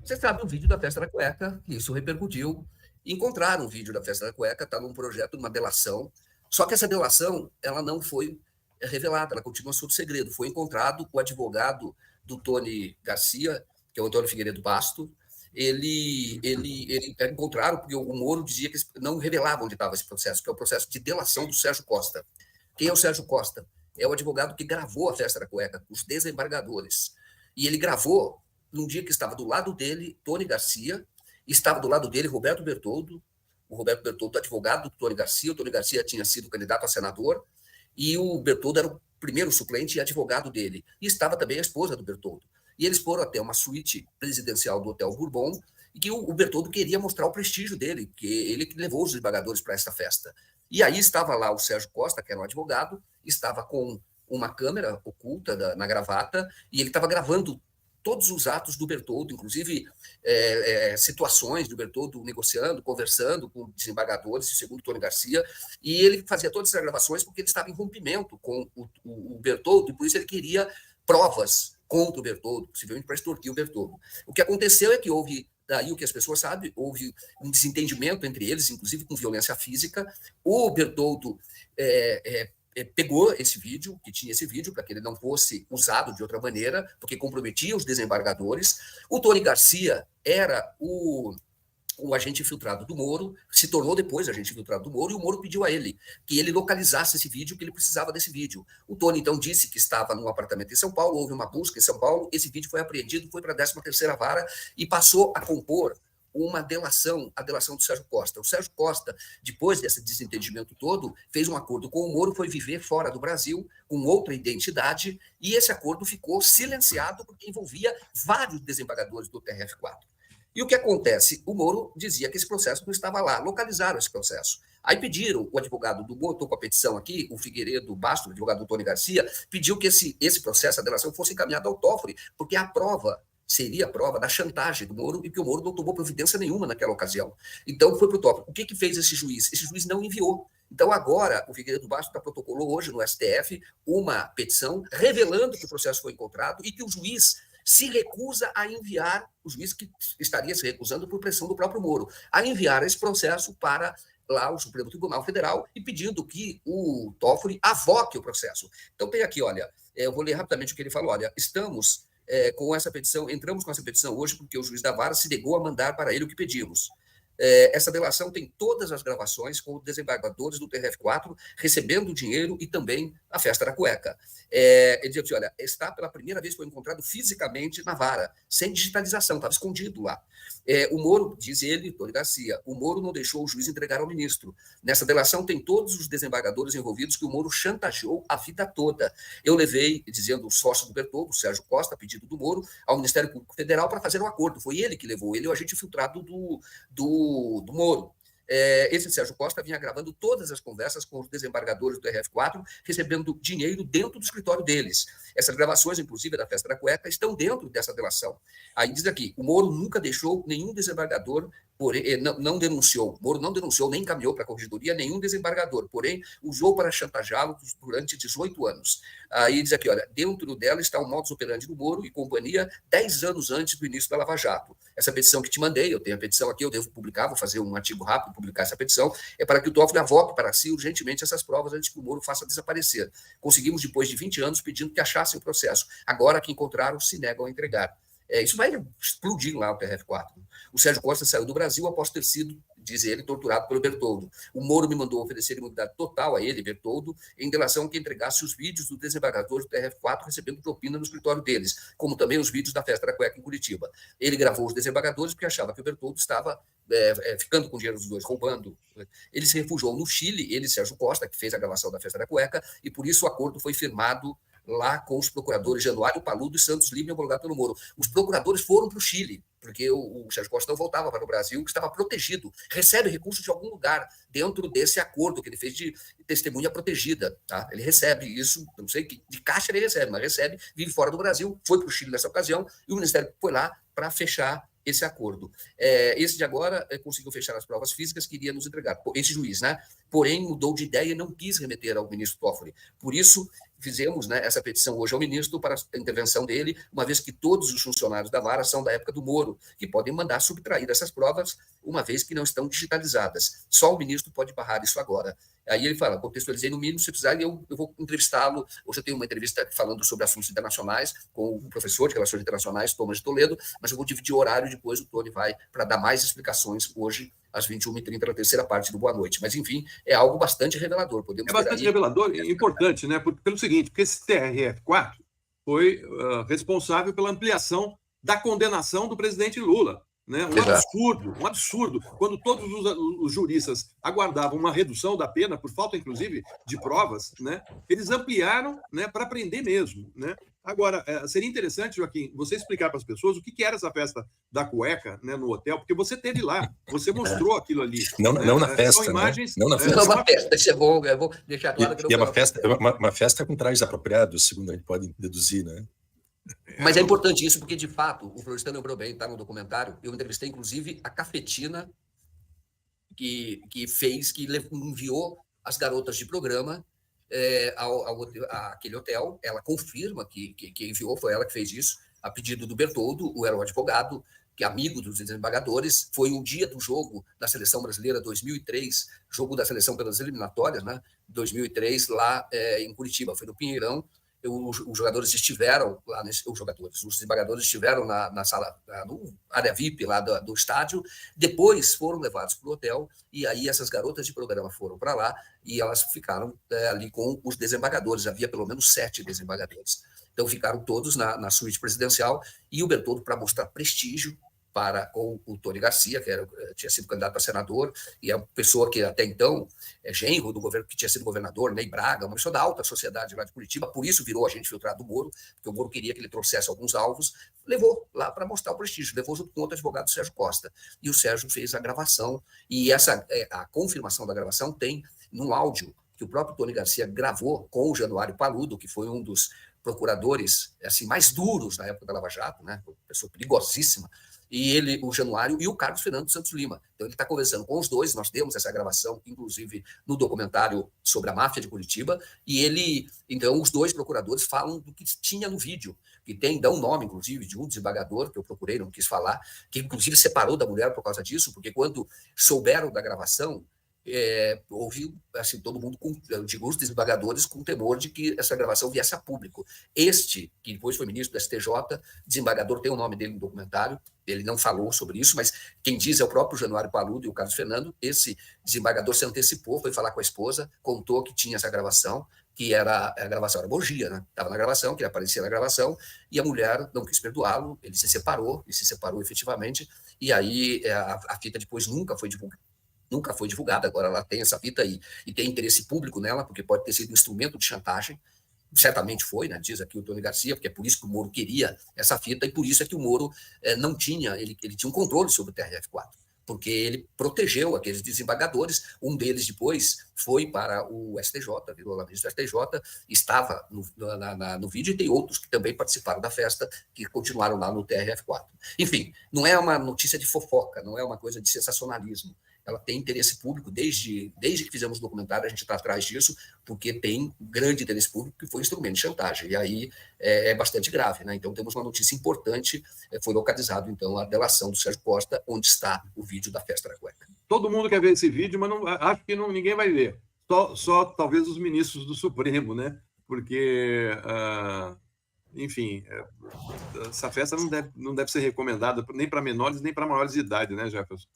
Você sabe o vídeo da festa da cueca, que isso repercutiu. Encontraram o vídeo da festa da cueca, está num projeto, uma delação. Só que essa delação, ela não foi revelada, ela continua sob segredo. Foi encontrado o advogado do Tony Garcia, que é o Antônio Figueiredo Basto. Ele encontraram porque o Moro dizia que não revelava onde estava esse processo, que é o processo de delação do Sérgio Costa. Quem é o Sérgio Costa? É o advogado que gravou a festa da cueca, os desembargadores. E ele gravou num dia que estava do lado dele Tony Garcia, estava do lado dele Roberto Bertoldo, o Roberto Bertoldo, advogado do Tony Garcia. O Tony Garcia tinha sido candidato a senador e o Bertoldo era o primeiro suplente e advogado dele. E estava também a esposa do Bertoldo. E eles foram até uma suíte presidencial do Hotel Bourbon e que o Bertoldo queria mostrar o prestígio dele, que ele que levou os desembargadores para esta festa. E aí estava lá o Sérgio Costa, que era um advogado, estava com uma câmera oculta na gravata e ele estava gravando todos os atos do Bertoldo, inclusive situações do Bertoldo negociando, conversando com desembargadores, segundo Tony Garcia, e ele fazia todas essas gravações porque ele estava em rompimento com o Bertoldo, e por isso ele queria provas contra o Bertoldo, possivelmente para extorquir o Bertoldo. O que aconteceu é que houve, daí o que as pessoas sabem, houve um desentendimento entre eles, inclusive com violência física. O Bertoldo pegou esse vídeo, que tinha esse vídeo, para que ele não fosse usado de outra maneira, porque comprometia os desembargadores. O Tony Garcia era o agente infiltrado do Moro, se tornou depois agente infiltrado do Moro, e o Moro pediu a ele que ele localizasse esse vídeo, que ele precisava desse vídeo. O Tony, então, disse que estava num apartamento em São Paulo, houve uma busca em São Paulo, esse vídeo foi apreendido, foi para a 13ª Vara e passou a compor uma delação, a delação do Sérgio Costa. O Sérgio Costa, depois desse desentendimento todo, fez um acordo com o Moro, foi viver fora do Brasil, com outra identidade, e esse acordo ficou silenciado porque envolvia vários desembargadores do TRF4. E o que acontece? O Moro dizia que esse processo não estava lá, localizaram esse processo. Aí pediram, o advogado do Moro, estou com a petição aqui, o Figueiredo Basto, o advogado do Tony Garcia, pediu que esse processo, a delação, fosse encaminhado ao Toffoli, porque a prova seria a prova da chantagem do Moro e que o Moro não tomou providência nenhuma naquela ocasião. Então foi para o Toffoli. O que fez esse juiz? Esse juiz não enviou. Então, agora, o Figueiredo Basto protocolou hoje no STF uma petição revelando que o processo foi encontrado e que o juiz se recusa a enviar, o juiz que estaria se recusando por pressão do próprio Moro, a enviar esse processo para lá o Supremo Tribunal Federal e pedindo que o Toffoli avoque o processo. Então tem aqui, olha, eu vou ler rapidamente o que ele falou, olha, estamos com essa petição, entramos com essa petição hoje porque o juiz da Vara se negou a mandar para ele o que pedimos. Essa delação tem todas as gravações com os desembargadores do TRF4 recebendo dinheiro e também a festa da cueca. Ele diz assim, olha, está pela primeira vez foi encontrado fisicamente na vara, sem digitalização, estava escondido lá. O Moro, diz ele, Tony Garcia, o Moro não deixou o juiz entregar ao ministro. Nessa delação tem todos os desembargadores envolvidos que o Moro chantageou a vida toda. Eu levei, dizendo o sócio do Bertoldo, Sérgio Costa, a pedido do Moro, ao Ministério Público Federal para fazer um acordo. Foi ele que levou, ele é o agente infiltrado do Moro. Esse Sérgio Costa vinha gravando todas as conversas com os desembargadores do TRF4, recebendo dinheiro dentro do escritório deles. Essas gravações, inclusive, da festa da cueca, estão dentro dessa delação. Aí diz aqui, o Moro nunca deixou nenhum desembargador, porém, não denunciou, Moro não denunciou, nem encaminhou para a corregedoria nenhum desembargador, porém, usou para chantageá-lo durante 18 anos. Aí diz aqui, olha, dentro dela está o modus operandi do Moro e companhia 10 anos antes do início da Lava Jato. Essa petição que te mandei, eu tenho a petição aqui, eu devo publicar, vou fazer um artigo rápido, publicar essa petição, é para que o Toffoli avoque para si urgentemente essas provas antes que o Moro faça desaparecer. Conseguimos, depois de 20 anos, pedindo que achassem o processo. Agora que encontraram, se negam a entregar. Isso vai explodir lá o TRF4. O Sérgio Costa saiu do Brasil após ter sido, diz ele, torturado pelo Bertoldo. O Moro me mandou oferecer imunidade total a ele, Bertoldo, em relação a que entregasse os vídeos dos desembargadores do TRF4 recebendo propina no escritório deles, como também os vídeos da festa da cueca em Curitiba. Ele gravou os desembargadores porque achava que o Bertoldo estava ficando com o dinheiro dos dois, roubando. Ele se refugiou no Chile, ele, Sérgio Costa, que fez a gravação da festa da cueca, e por isso o acordo foi firmado lá com os procuradores Januário Paludo e Santos Lima, homologado pelo Moro. Os procuradores foram para o Chile, porque o Sérgio Costa não voltava para o Brasil, que estava protegido, recebe recursos de algum lugar dentro desse acordo que ele fez de testemunha protegida. Tá? Ele recebe isso, não sei de caixa ele recebe, mas recebe, vive fora do Brasil, foi para o Chile nessa ocasião, e o Ministério foi lá para fechar esse acordo. Esse de agora conseguiu fechar as provas físicas que iria nos entregar. Esse juiz, né? porém mudou de ideia e não quis remeter ao ministro Toffoli. Por isso, fizemos, né, essa petição hoje ao ministro para a intervenção dele, uma vez que todos os funcionários da vara são da época do Moro, que podem mandar subtrair essas provas, uma vez que não estão digitalizadas. Só o ministro pode barrar isso agora. Aí ele fala, contextualizei no mínimo, se precisar, eu vou entrevistá-lo. Hoje eu tenho uma entrevista falando sobre assuntos internacionais com o professor de Relações Internacionais, Thomas de Toledo, mas eu vou dividir o horário, depois o Tony vai para dar mais explicações hoje, às 21h30, na terceira parte do Boa Noite. Mas, enfim, é algo bastante revelador. Podemos é bastante revelador e importante, né? Pelo seguinte, porque esse TRF4 foi responsável pela ampliação da condenação do presidente Lula. Né? Um absurdo. Quando todos os juristas aguardavam uma redução da pena, por falta, inclusive, de provas, né? Eles ampliaram, né, para prender mesmo. Né? Agora, seria interessante, Joaquim, você explicar para as pessoas o que era essa festa da cueca, né, no hotel, porque você esteve lá, você mostrou aquilo ali. Não, né? não na festa. São imagens, não na festa. Não é uma festa, isso é bom, eu vou deixar claro que não é uma festa com trajes apropriados, segundo a gente pode deduzir, né? Mas é importante isso, porque, de fato, o Florestan lembrou bem, está no documentário. Eu entrevistei, inclusive, a cafetina que enviou as garotas de programa àquele hotel. Ela confirma que enviou, foi ela que fez isso, a pedido do Bertoldo, o advogado, que é amigo dos desembargadores. Foi o dia do jogo da Seleção Brasileira 2003, jogo da seleção pelas eliminatórias, né? 2003, lá em Curitiba, foi no Pinheirão. Os jogadores estiveram lá, os desembargadores estiveram na sala, no área VIP lá do estádio, depois foram levados para o hotel, e aí essas garotas de programa foram para lá, e elas ficaram ali com os desembargadores, havia pelo menos 7 desembargadores. Então ficaram todos na suíte presidencial, e o Bertoldo, para mostrar prestígio com o Tony Garcia, que tinha sido candidato a senador, e é uma pessoa que até então é genro do governo, que tinha sido governador, Ney Braga, uma pessoa da alta sociedade lá de Curitiba, por isso virou agente filtrado do Moro, porque o Moro queria que ele trouxesse alguns alvos, levou lá para mostrar o prestígio, levou junto com outro advogado, Sérgio Costa, e o Sérgio fez a gravação, e a confirmação da gravação tem num áudio que o próprio Tony Garcia gravou com o Januário Paludo, que foi um dos procuradores assim, mais duros na época da Lava Jato, né? Uma pessoa perigosíssima, e o Januário e o Carlos Fernando Santos Lima. Então, ele está conversando com os dois, nós temos essa gravação, inclusive, no documentário sobre a máfia de Curitiba, e então, os dois procuradores falam do que tinha no vídeo, que dá um nome, inclusive, de um desembargador, que eu procurei, não quis falar, que, inclusive, separou da mulher por causa disso, porque quando souberam da gravação, houve assim, todo mundo, os desembargadores, com temor de que essa gravação viesse a público. Este, que depois foi ministro do STJ, desembargador, tem o nome dele no documentário, ele não falou sobre isso, mas quem diz é o próprio Januário Paludo e o Carlos Fernando. Esse desembargador se antecipou, foi falar com a esposa, contou que tinha essa gravação, que a gravação era bogia, né? Estava na gravação, que ele aparecia na gravação, e a mulher não quis perdoá-lo, ele se separou efetivamente, e aí a fita depois nunca foi divulgada, agora ela tem essa fita aí, e tem interesse público nela, porque pode ter sido um instrumento de chantagem, certamente foi, né, diz aqui o Tony Garcia, porque é por isso que o Moro queria essa fita, e por isso é que o Moro não tinha, ele tinha um controle sobre o TRF4, porque ele protegeu aqueles desembargadores, um deles depois foi para o STJ, virou lá ministro do STJ, estava no vídeo, e tem outros que também participaram da festa, que continuaram lá no TRF4. Enfim, não é uma notícia de fofoca, não é uma coisa de sensacionalismo, ela tem interesse público, desde que fizemos o documentário, a gente está atrás disso, porque tem grande interesse público, que foi instrumento de chantagem, e aí é bastante grave, né? Então temos uma notícia importante, foi localizado então a delação do Sérgio Costa, onde está o vídeo da festa da cueca. Todo mundo quer ver esse vídeo, mas acho que ninguém vai ver, só talvez os ministros do Supremo, né? Porque, enfim, essa festa não deve ser recomendada nem para menores nem para maiores de idade, né, Jefferson?